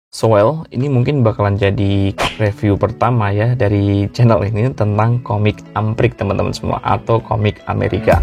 Ini mungkin bakalan jadi review pertama ya dari channel ini tentang komik Amprik teman-teman semua, atau komik Amerika.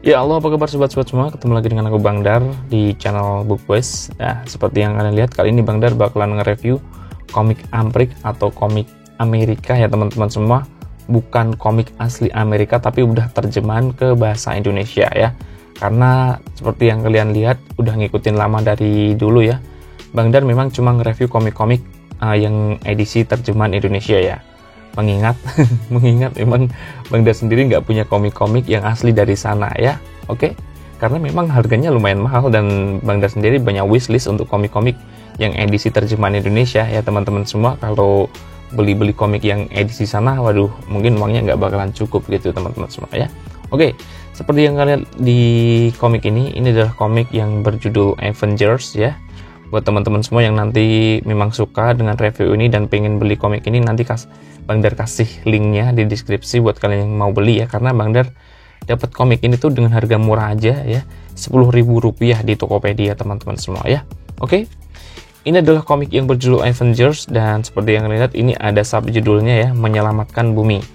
Ya Allah, apa kabar sobat-sobat semua? Ketemu lagi dengan aku Bang Dar di channel Bookways. Nah, seperti yang kalian lihat, kali ini Bang Dar bakalan nge-review komik Amprik atau komik Amerika ya teman-teman semua. Bukan komik asli Amerika, tapi udah terjemahan ke bahasa Indonesia ya. Karena seperti yang kalian lihat, udah ngikutin lama dari dulu ya. Bang Dar memang cuma nge-review komik-komik yang edisi terjemahan Indonesia ya. Mengingat memang Bang Dar sendiri nggak punya komik-komik yang asli dari sana ya. Oke, karena memang harganya lumayan mahal dan Bang Dar sendiri banyak wishlist untuk komik-komik yang edisi terjemahan Indonesia ya teman-teman semua. Kalau beli komik yang edisi sana, waduh, mungkin uangnya nggak bakalan cukup gitu teman-teman semua ya. Oke, seperti yang kalian di komik ini adalah komik yang berjudul Avengers ya. Buat teman-teman semua yang nanti memang suka dengan review ini dan pengen beli komik ini, nanti Bang Dar kasih linknya di deskripsi buat kalian yang mau beli ya. Karena Bang Dar dapat komik ini tuh dengan harga murah aja ya, Rp10.000 di Tokopedia teman-teman semua ya. Oke, ini adalah komik yang berjudul Avengers, dan seperti yang kalian lihat ini ada subjudulnya ya, Menyelamatkan Bumi.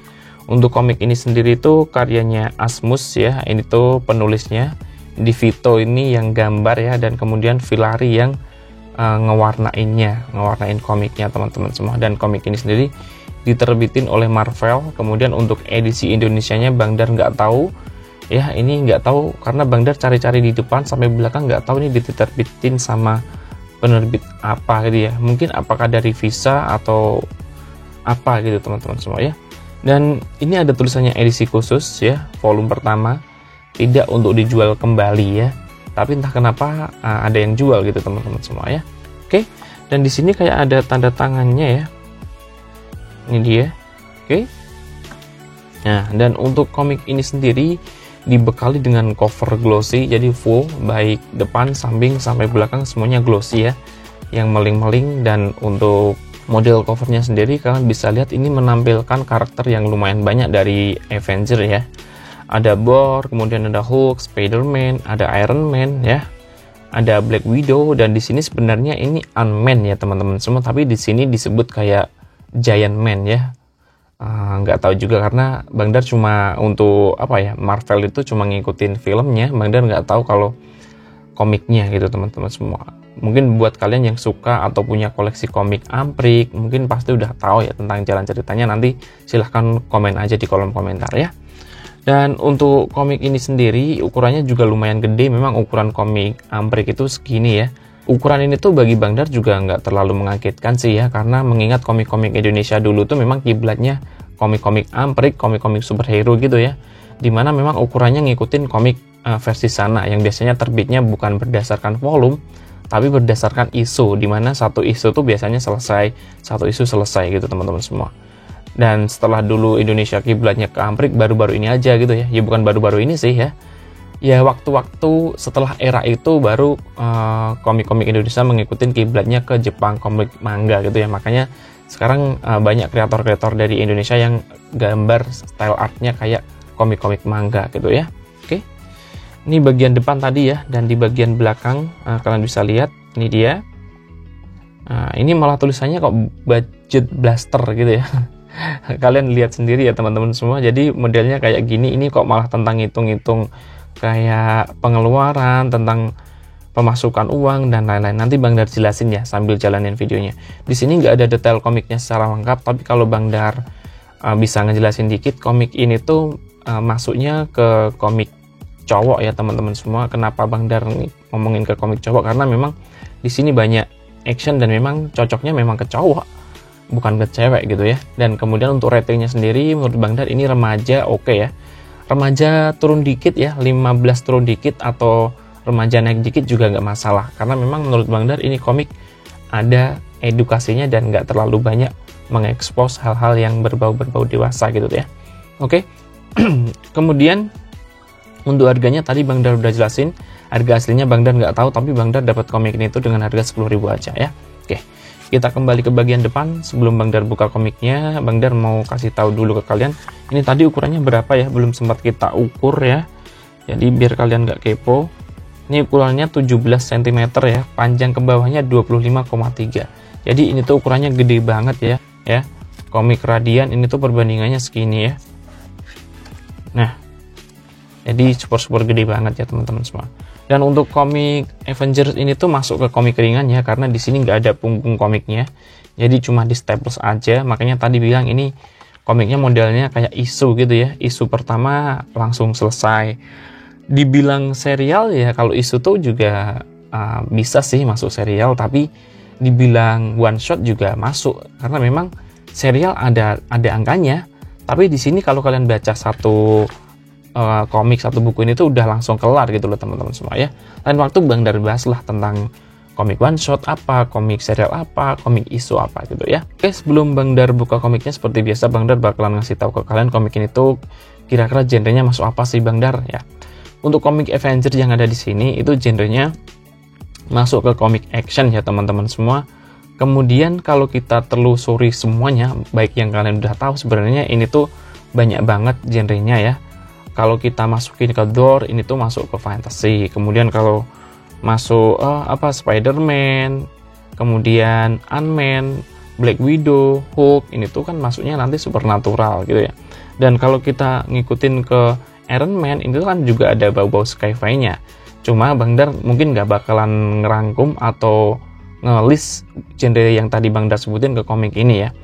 Untuk komik ini sendiri itu karyanya Asmus ya, ini tuh penulisnya. Di Vito ini yang gambar ya, dan kemudian Filari yang ngewarnain komiknya teman-teman semua. Dan komik ini sendiri diterbitin oleh Marvel. Kemudian untuk edisi Indonesianya Bang Dar nggak tahu ya, ini nggak tahu karena Bang Dar cari-cari di depan sampai belakang, nggak tahu ini diterbitin sama penerbit apa gitu ya. Mungkin apakah dari Visa atau apa gitu teman-teman semua ya. Dan ini ada tulisannya edisi khusus ya, volume pertama, tidak untuk dijual kembali ya. Tapi entah kenapa ada yang jual gitu teman-teman semua ya. Oke, dan di sini kayak ada tanda tangannya ya. Ini dia. Oke. Nah, dan untuk komik ini sendiri dibekali dengan cover glossy, jadi full, baik depan, samping, sampai belakang semuanya glossy ya, yang meling-meling. Dan untuk model covernya sendiri kalian bisa lihat ini menampilkan karakter yang lumayan banyak dari Avenger ya. Ada Thor, kemudian ada Hulk, Spider-Man, ada Iron Man ya, ada Black Widow, dan di sini sebenarnya ini Ant-Man ya teman-teman semua, tapi di sini disebut kayak Giant Man ya. Nggak tahu juga karena Bang Dar cuma untuk apa ya, Marvel itu cuma ngikutin filmnya. Bang Dar nggak tahu kalau komiknya gitu teman-teman semua. Mungkin buat kalian yang suka atau punya koleksi komik Amprik, mungkin pasti udah tahu ya tentang jalan ceritanya. Nanti silahkan komen aja di kolom komentar ya. Dan untuk komik ini sendiri ukurannya juga lumayan gede. Memang ukuran komik Amprik itu segini ya. Ukuran ini tuh bagi Bang Dar juga nggak terlalu mengagetkan sih ya, karena mengingat komik-komik Indonesia dulu tuh memang kiblatnya komik-komik Amprik, komik-komik superhero gitu ya, dimana memang ukurannya ngikutin komik versi sana yang biasanya terbitnya bukan berdasarkan volume tapi berdasarkan isu, dimana satu isu tuh biasanya satu isu selesai gitu teman-teman semua. Dan setelah dulu Indonesia kiblatnya ke Amprik baru-baru ini aja gitu ya, bukan baru-baru ini sih ya, waktu-waktu setelah era itu baru komik-komik Indonesia mengikuti kiblatnya ke Jepang, komik manga gitu ya. Makanya sekarang banyak kreator-kreator dari Indonesia yang gambar style artnya kayak komik-komik manga gitu ya. Oke, ini bagian depan tadi ya, dan di bagian belakang kalian bisa lihat ini dia. Ini malah tulisannya kok budget blaster gitu ya. Kalian lihat sendiri ya teman-teman semua. Jadi modelnya kayak gini, ini kok malah tentang hitung-hitung kayak pengeluaran, tentang pemasukan uang dan lain-lain. Nanti Bang Dar jelasin ya sambil jalanin videonya. Di sini nggak ada detail komiknya secara lengkap, tapi kalau Bang Dar bisa ngejelasin dikit, komik ini tuh masuknya ke komik cowok ya teman-teman semua. Kenapa Bang Dar ngomongin ke komik cowok? Karena memang di sini banyak action dan memang cocoknya memang ke cowok, bukan ke cewek gitu ya. Dan kemudian untuk ratingnya sendiri menurut Bang Dar ini remaja, oke ya. Remaja turun dikit ya, 15 turun dikit atau remaja naik dikit juga nggak masalah, karena memang menurut Bang Dar ini komik ada edukasinya dan nggak terlalu banyak mengekspos hal-hal yang berbau dewasa gitu ya. Oke. Kemudian untuk harganya tadi Bang Dar udah jelasin, harga aslinya Bang Dar nggak tahu, tapi Bang Dar dapat komik ini tuh dengan harga 10.000 aja ya. Oke, Kita kembali ke bagian depan. Sebelum Bang Dar buka komiknya, Bang Dar mau kasih tahu dulu ke kalian, ini tadi ukurannya berapa ya, belum sempat kita ukur ya. Jadi biar kalian nggak kepo, ini ukurannya 17 cm ya, panjang ke bawahnya 25,3. Jadi ini tuh ukurannya gede banget ya. Komik Radiant ini tuh perbandingannya segini ya. Nah, jadi super gede banget ya teman-teman semua. Dan untuk komik Avengers ini tuh masuk ke komik ringan ya, karena di sini nggak ada punggung komiknya. Jadi cuma di staples aja. Makanya tadi bilang ini komiknya modelnya kayak isu gitu ya. Isu pertama langsung selesai. Dibilang serial ya, kalau isu tuh juga bisa sih masuk serial, tapi dibilang one shot juga masuk karena memang serial ada angkanya. Tapi di sini kalau kalian baca satu komik, satu buku ini tuh udah langsung kelar gitu loh teman-teman semua ya. Lain waktu Bang Dar bahas lah tentang komik one shot apa, komik serial apa, komik isu apa gitu ya. Oke, sebelum Bang Dar buka komiknya, seperti biasa Bang Dar bakalan ngasih tahu ke kalian komik ini tuh kira-kira genrenya masuk apa sih Bang Dar ya. Untuk komik Avengers yang ada di sini itu genrenya masuk ke komik action ya teman-teman semua. Kemudian kalau kita telusuri semuanya, baik yang kalian udah tahu sebenarnya ini tuh banyak banget genrenya ya. Kalau kita masukin ke Thor, ini tuh masuk ke fantasy. Kemudian kalau masuk Spider-Man, kemudian Ant-Man, Black Widow, Hulk, ini tuh kan masuknya nanti supernatural gitu ya. Dan kalau kita ngikutin ke Iron Man, ini tuh kan juga ada bau-bau sci-fi-nya. Cuma Bang Dar mungkin nggak bakalan ngerangkum atau nge-list genre yang tadi Bang Dar sebutin ke komik ini ya.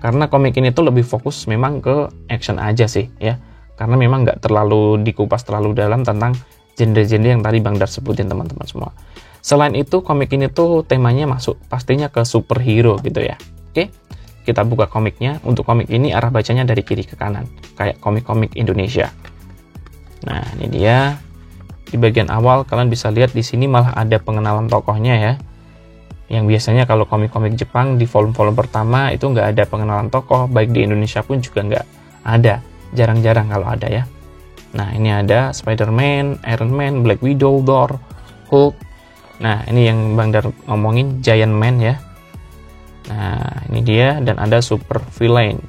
Karena komik ini tuh lebih fokus memang ke action aja sih ya. Karena memang nggak terlalu dikupas terlalu dalam tentang genre-genre yang tadi Bang Dar sebutin teman-teman semua. Selain itu komik ini tuh temanya masuk pastinya ke superhero gitu ya. Oke, kita buka komiknya. Untuk komik ini arah bacanya dari kiri ke kanan, kayak komik-komik Indonesia. Nah ini dia. Di bagian awal kalian bisa lihat di sini malah ada pengenalan tokohnya ya. Yang biasanya kalau komik-komik Jepang di volume-volume pertama itu nggak ada pengenalan tokoh, baik di Indonesia pun juga nggak ada. Jarang-jarang kalau ada ya. Nah ini ada Spider-Man, Iron Man, Black Widow, Thor, Hulk. Nah ini yang Bang Dar ngomongin Giant Man ya. Nah ini dia, dan ada super villain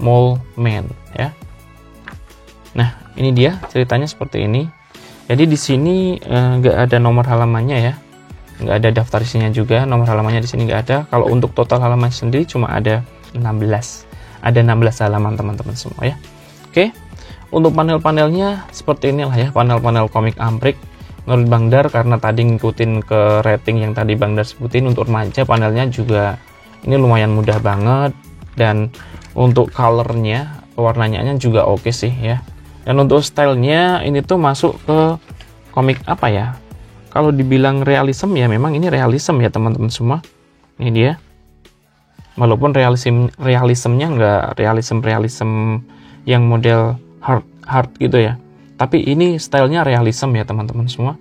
Mole Man ya. Nah ini dia ceritanya seperti ini. Jadi di sini nggak ada nomor halamannya ya, nggak ada daftar isinya juga. Nomor halamannya di sini nggak ada. Kalau untuk total halaman sendiri cuma ada 16. Ada 16 halaman teman-teman semua ya. Oke, untuk panel-panelnya seperti inilah ya, panel-panel komik Amrik. Menurut Bang Dar, karena tadi ngikutin ke rating yang tadi Bang Dar sebutin, untuk remaja panelnya juga ini lumayan mudah banget. Dan untuk colornya, pewarnaannya juga oke sih ya. Dan untuk stylenya ini tuh masuk ke komik apa ya? Kalau dibilang realism ya memang ini realism ya teman-teman semua. Ini dia. Walaupun realismnya nggak realism yang model hard gitu ya. Tapi ini stylenya realism ya teman-teman semua.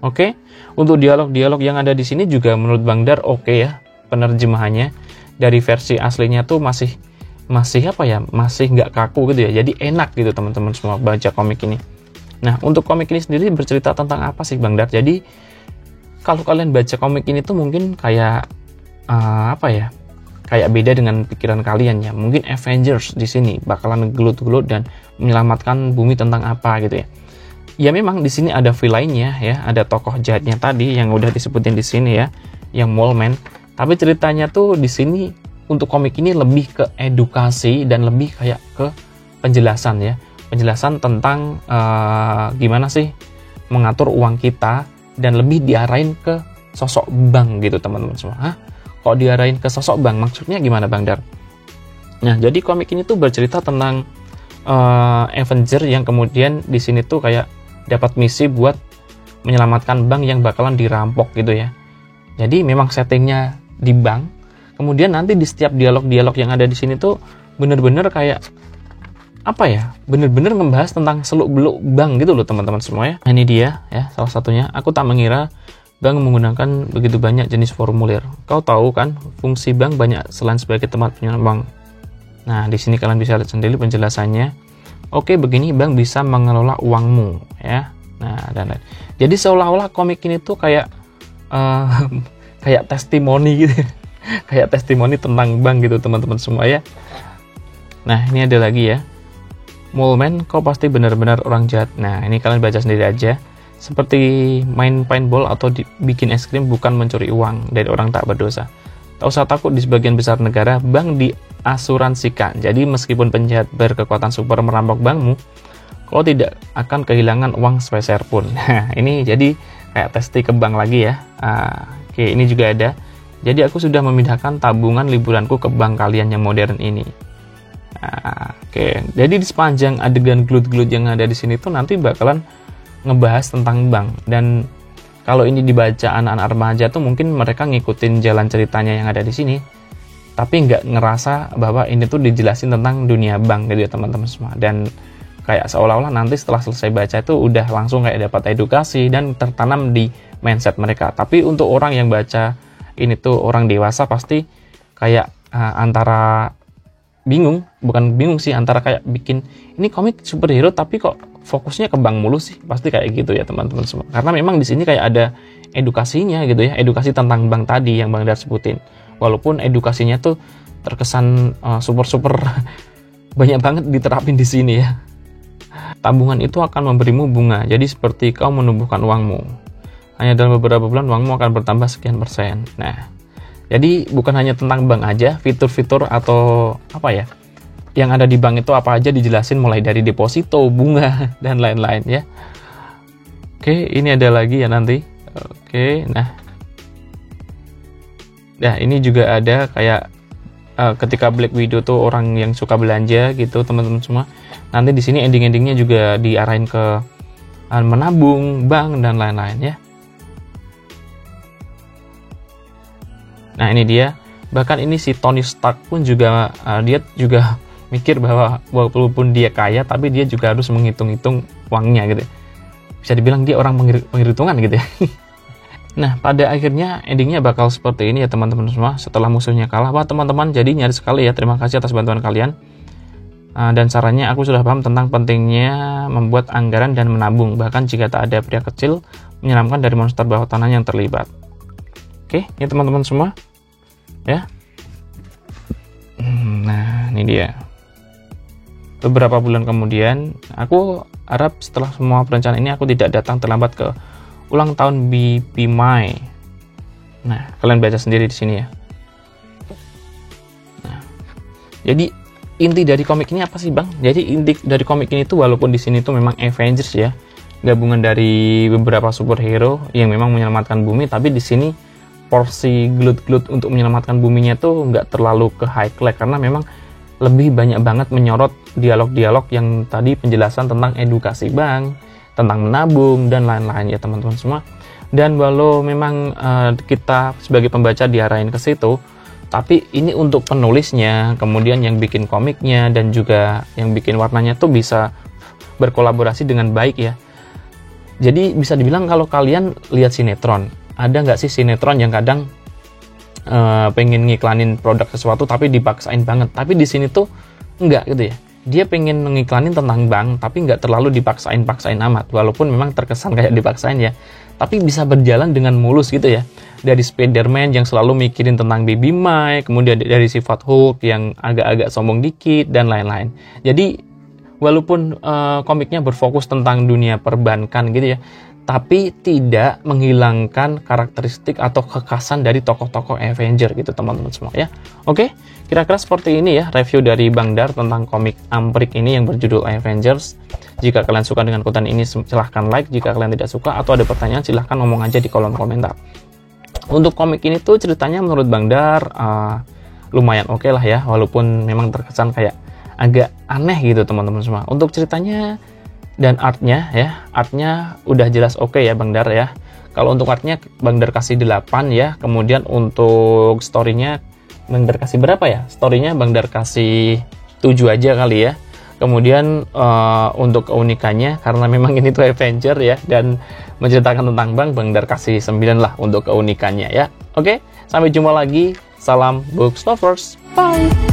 Oke. Untuk dialog-dialog yang ada di sini juga menurut Bang Dar oke ya. Penerjemahannya dari versi aslinya tuh masih apa ya, masih nggak kaku gitu ya. Jadi enak gitu teman-teman semua baca komik ini. Nah untuk komik ini sendiri bercerita tentang apa sih Bang Dar? Jadi kalau kalian baca komik ini tuh mungkin kayak kayak beda dengan pikiran kalian ya. Mungkin Avengers di sini bakalan gelut-gelut dan menyelamatkan bumi tentang apa gitu ya. Ya memang di sini ada villainnya ya, ada tokoh jahatnya tadi yang udah disebutin di sini ya, yang Mole Man. Tapi ceritanya tuh di sini untuk komik ini lebih ke edukasi dan lebih kayak ke penjelasan ya. Penjelasan tentang gimana sih mengatur uang kita, dan lebih diarahin ke sosok bank gitu teman-teman semua. Hah? Kok diarahin ke sosok bank? Maksudnya gimana Bang Dar? Nah, jadi komik ini tuh bercerita tentang Avenger yang kemudian di sini tuh kayak dapat misi buat menyelamatkan bank yang bakalan dirampok gitu ya. Jadi memang settingnya di bank. Kemudian nanti di setiap dialog-dialog yang ada di sini tuh bener-bener kayak apa ya? Bener-bener ngebahas tentang seluk-beluk bank gitu loh teman-teman semua ya. Nah, ini dia ya salah satunya. Aku tak mengira bank menggunakan begitu banyak jenis formulir. Kau tahu kan, fungsi bank banyak selain sebagai tempat penyimpanan bank. Nah, di sini kalian bisa lihat sendiri penjelasannya. Oke, begini bank bisa mengelola uangmu, ya. Nah, dan lain. Jadi seolah-olah komik ini tuh kayak kayak testimoni gitu. kayak testimoni tentang bank gitu teman-teman semua ya. Nah ini ada lagi ya, Moleman kau pasti benar-benar orang jahat. Nah ini kalian baca sendiri aja. Seperti main paintball atau bikin es krim bukan mencuri uang dari orang tak berdosa. Tak usah takut, di sebagian besar negara bank diasuransikan. Jadi meskipun penjahat berkekuatan super merampok bankmu, kau tidak akan kehilangan uang sepeser pun. Nah ini jadi kayak testi ke bank lagi ya. Oke ini juga ada. Jadi aku sudah memindahkan tabungan liburanku ke bank kalian yang modern ini. Oke, jadi di sepanjang adegan gelut-gelut yang ada di sini tuh nanti bakalan ngebahas tentang bank. Dan kalau ini dibaca anak-anak remaja tuh mungkin mereka ngikutin jalan ceritanya yang ada di sini, tapi nggak ngerasa bahwa ini tuh dijelasin tentang dunia bank gitu ya teman-teman semua. Dan kayak seolah-olah nanti setelah selesai baca itu udah langsung kayak dapat edukasi dan tertanam di mindset mereka. Tapi untuk orang yang baca ini tuh orang dewasa pasti kayak antara bingung, bukan bingung sih, antara kayak bikin ini komik superhero tapi kok fokusnya ke bank mulu sih, pasti kayak gitu ya teman-teman semua. Karena memang di sini kayak ada edukasinya gitu ya, edukasi tentang bank tadi yang Bang Dar sebutin. Walaupun edukasinya tuh terkesan super banyak banget diterapin di sini ya. Tabungan itu akan memberimu bunga, jadi seperti kau menumbuhkan uangmu. Hanya dalam beberapa bulan uangmu akan bertambah sekian persen. Nah, jadi bukan hanya tentang bank aja, fitur-fitur atau apa ya, yang ada di bank itu apa aja dijelasin mulai dari deposito, bunga, dan lain-lain ya. Oke, ini ada lagi ya nanti. Oke, nah ini juga ada kayak ketika Black Widow tuh orang yang suka belanja gitu teman-teman semua. Nanti di sini ending-endingnya juga diarahin ke menabung, bank, dan lain-lain ya. Nah ini dia, bahkan ini si Tony Stark pun juga dia juga mikir bahwa walaupun dia kaya tapi dia juga harus menghitung-hitung uangnya gitu. Bisa dibilang dia orang penghitungan gitu ya. Nah pada akhirnya endingnya bakal seperti ini ya teman-teman semua. Setelah musuhnya kalah, wah teman-teman jadi nyaris sekali ya. Terima kasih atas bantuan kalian. Dan sarannya aku sudah paham tentang pentingnya membuat anggaran dan menabung, bahkan jika tak ada pria kecil menyeramkan dari monster bawah tanah yang terlibat. Oke, ya teman-teman semua ya. Nah ini dia. Beberapa bulan kemudian, aku harap setelah semua perencanaan ini aku tidak datang terlambat ke ulang tahun BP Mai. Nah kalian baca sendiri di sini ya. Nah, jadi inti dari komik ini apa sih Bang? Jadi inti dari komik ini tuh walaupun di sini tuh memang Avengers ya, gabungan dari beberapa superhero yang memang menyelamatkan bumi, tapi di sini porsi gelut-gelut untuk menyelamatkan buminya tuh nggak terlalu ke high class karena memang lebih banyak banget menyorot dialog-dialog yang tadi penjelasan tentang edukasi bank, tentang menabung dan lain-lain ya teman-teman semua. Dan walau memang kita sebagai pembaca diarahin ke situ, tapi ini untuk penulisnya, kemudian yang bikin komiknya, dan juga yang bikin warnanya tuh bisa berkolaborasi dengan baik ya. Jadi bisa dibilang kalau kalian lihat sinetron, ada nggak sih sinetron yang kadang pengen ngiklanin produk sesuatu tapi dipaksain banget. Tapi di sini tuh enggak gitu ya. Dia pengen ngiklanin tentang bank, tapi nggak terlalu dipaksain amat. Walaupun memang terkesan kayak dipaksain ya. Tapi bisa berjalan dengan mulus gitu ya. Dari Spider-Man yang selalu mikirin tentang Baby Mike, kemudian dari sifat Hulk yang agak-agak sombong dikit, dan lain-lain. Jadi, walaupun komiknya berfokus tentang dunia perbankan gitu ya, tapi tidak menghilangkan karakteristik atau kekhasan dari tokoh-tokoh Avenger gitu teman-teman semua ya. Oke, kira-kira seperti ini ya review dari Bang Dar tentang komik Amprik ini yang berjudul Avengers. Jika kalian suka dengan konten ini silahkan like, jika kalian tidak suka atau ada pertanyaan silahkan ngomong aja di kolom komentar. Untuk komik ini tuh ceritanya menurut Bang Dar lumayan oke lah ya, walaupun memang terkesan kayak agak aneh gitu teman-teman semua. Untuk ceritanya dan artnya udah jelas oke ya Bang Dar ya. Kalau untuk artnya Bang Dar kasih 8 ya. Kemudian untuk storynya Bang Dar kasih berapa ya? Storynya Bang Dar kasih 7 aja kali ya. Kemudian untuk keunikannya, karena memang ini tuh Avenger ya dan menceritakan tentang bank, Bang Dar kasih 9 lah untuk keunikannya ya. Oke, sampai jumpa lagi. Salam Books Lovers. Bye.